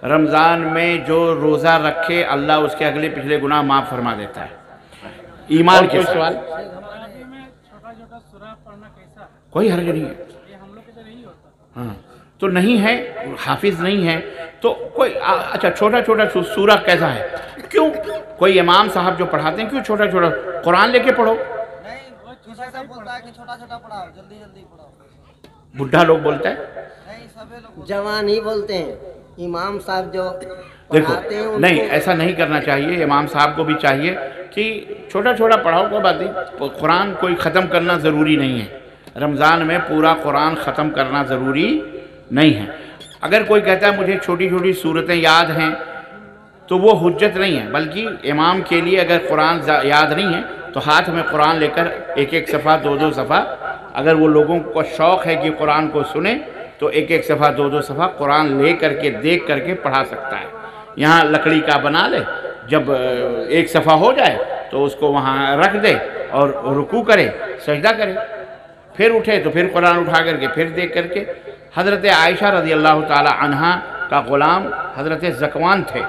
رمضان میں جو روزہ رکھے اللہ اس کے اگلے پچھلے گناہ معاف فرما دیتا ہے ایمان کے سوال. کوئی حرج نہیں ہے. ہاں تو نہیں ہے، حافظ نہیں ہے تو کوئی اچھا چھوٹا چھوٹا سورہ کیسا ہے؟ کیوں کوئی امام صاحب جو پڑھاتے ہیں کیوں چھوٹا چھوٹا قرآن لے کے پڑھو؟ بڈھا لوگ بولتا ہے، جوان ہی بولتے ہیں. امام صاحب جو دیکھو پڑھاتے ہیں نہیں ایسا نہیں کرنا چاہیے. امام صاحب کو بھی چاہیے کہ چھوٹا چھوٹا پڑھاؤ. کوئی بات نہیں، قرآن کوئی ختم کرنا ضروری نہیں ہے. رمضان میں پورا قرآن ختم کرنا ضروری نہیں ہے. اگر کوئی کہتا ہے مجھے چھوٹی چھوٹی صورتیں یاد ہیں تو وہ حجت نہیں ہے، بلکہ امام کے لیے اگر قرآن یاد نہیں ہے تو ہاتھ میں قرآن لے کر ایک ایک صفحہ دو دو صفحہ، اگر وہ لوگوں کو شوق ہے کہ قرآن کو سنیں تو ایک ایک صفحہ دو دو صفحہ قرآن لے کر کے دیکھ کر کے پڑھا سکتا ہے. یہاں لکڑی کا بنا لے، جب ایک صفحہ ہو جائے تو اس کو وہاں رکھ دے اور رکوع کرے، سجدہ کرے، پھر اٹھے تو پھر قرآن اٹھا کر کے پھر دیکھ کر کے. حضرت عائشہ رضی اللہ تعالی عنہا کا غلام حضرت زکوان تھے،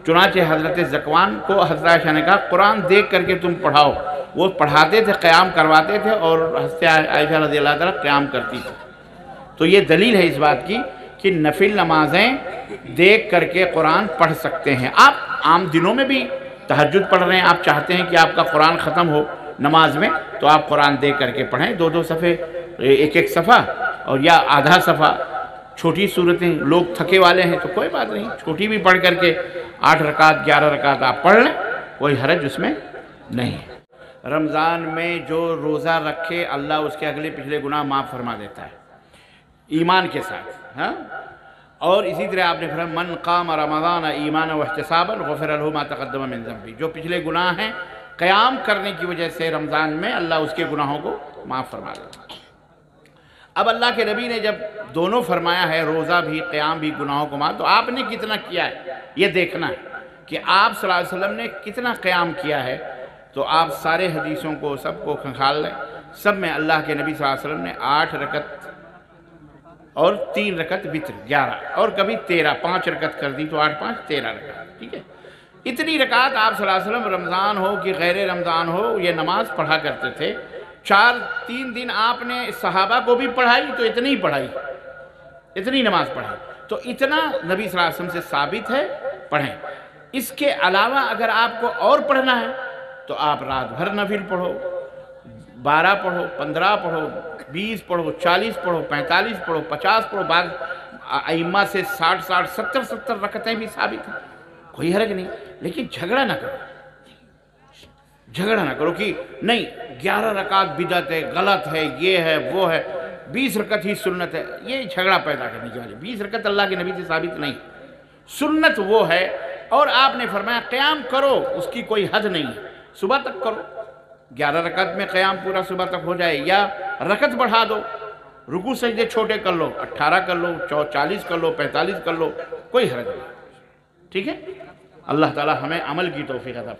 چنانچہ حضرت زکوان کو حضرت عائشہ نے کہا قرآن دیکھ کر کے تم پڑھاؤ. وہ پڑھاتے تھے، قیام کرواتے تھے اور حضرت عائشہ رضی اللہ تعالی قیام کرتی تھی. تو یہ دلیل ہے اس بات کی کہ نفل نمازیں دیکھ کر کے قرآن پڑھ سکتے ہیں. آپ عام دنوں میں بھی تہجد پڑھ رہے ہیں، آپ چاہتے ہیں کہ آپ کا قرآن ختم ہو نماز میں تو آپ قرآن دیکھ کر کے پڑھیں، دو دو صفحے، ایک ایک صفحہ اور یا آدھا صفحہ. چھوٹی صورتیں لوگ تھکے والے ہیں تو کوئی بات نہیں، چھوٹی بھی پڑھ کر کے 8 رکعت 11 رکعت آپ پڑھ لیں، کوئی حرج اس میں نہیں ہے. رمضان میں جو روزہ رکھے اللہ اس کے اگلے پچھلے گناہ معاف فرما دیتا ہے ایمان کے ساتھ. ہاں اور اسی طرح آپ نے فرمایا من قام رمضان ایمانا واحتسابا غفر له ما تقدم من ذنبه. جو پچھلے گناہ ہیں قیام کرنے کی وجہ سے رمضان میں اللہ اس کے گناہوں کو معاف فرما دیتا ہے. اب اللہ کے نبی نے جب دونوں فرمایا ہے روزہ بھی قیام بھی گناہوں کو معاف، تو آپ نے کتنا کیا ہے یہ دیکھنا ہے کہ آپ صلی اللہ علیہ وسلم نے کتنا قیام کیا ہے. تو آپ سارے حدیثوں کو سب کو کھنگال لیں، سب میں اللہ کے نبی صلی اللہ علیہ وسلم نے 8 رکعت اور 3 رکعت وتر 11 اور کبھی 13 5 رکعت کر دی تو 8 5 13 رکعت. ٹھیک ہے، اتنی رکعت آپ صلی اللہ علیہ وسلم رمضان ہو کہ غیر رمضان ہو یہ نماز پڑھا کرتے تھے. 3 دن آپ نے صحابہ کو بھی پڑھائی تو اتنی پڑھائی، اتنی نماز پڑھائی، تو اتنا نبی صلی اللہ علیہ وسلم سے ثابت ہے پڑھیں. اس کے علاوہ اگر آپ کو اور پڑھنا ہے تو آپ رات بھر نفل پڑھو، 12 پڑھو، 15 پڑھو، 20 پڑھو، 40 پڑھو، 45 پڑھو، 50 پڑھو. بعض ائمہ سے 60 60 70 70 رکعتیں بھی ثابت ہیں، کوئی حرج نہیں. لیکن جھگڑا نہ کرو، جھگڑا نہ کرو کہ نہیں 11 رکعت بدعت ہے، غلط ہے، یہ ہے وہ ہے، 20 رکعت ہی سنت ہے. یہ جھگڑا پیدا کرنے کی وجہ 20 رکعت اللہ کے نبی سے ثابت نہیں. سنت وہ ہے. اور آپ نے فرمایا قیام کرو، اس کی کوئی حد نہیں ہے، صبح تک کرو. 11 رکعت میں قیام پورا صبح تک ہو جائے یا رکعت بڑھا دو، رکوع سجدے چھوٹے کر لو، 18 کر لو، 40 کر لو، 45 کر لو، کوئی حرج نہیں. ٹھیک ہے، اللہ تعالی ہمیں عمل کی توفیق عطا فرمائے.